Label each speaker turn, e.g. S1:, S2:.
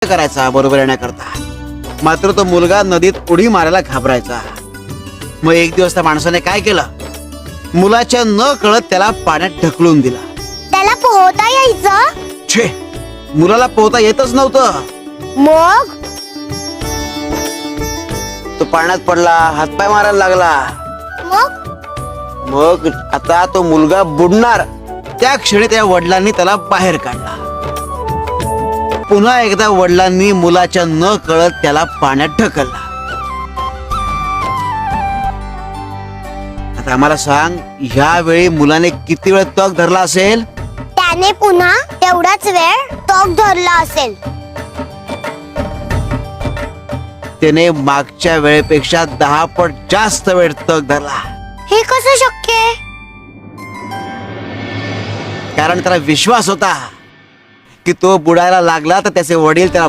S1: करायचा बरोबर येण्याकरता. मात्र तो मुलगा नदीत उडी मारायला घाबरायचा. मग एक दिवस त्या माणसाने काय केलं, मुलाच्या न कळत त्याला पाण्यात ढकलून दिला.
S2: त्याला पोहता यायचं?
S1: छे, मुलाला पोहता येतच नव्हतं.
S2: मग
S1: तो पाण्यात पडला, हातपाय मारायला लागला. मग आता तो मुलगा बुडणार. त्या क्षणी त्या वडिलांनी त्याला बाहेर काढला. पुन्हा एकदा वडिलांनी मुलाच्या न कळत त्याला पाण्यात ढकलला. आता आम्हाला सांग, ह्या वेळी मुलाने किती वेळ तग धरला असेल?
S2: त्याने पुन्हा तेवढाच वेळ तग धरला असेल.
S1: त्याने मागच्या वेळेपेक्षा 10 पट जास्त वेळ तग धरला.
S2: हे कसं शक्य आहे?
S1: कारण त्याला विश्वास होता की तो बुडायला लागला तर त्याचे वडील त्याला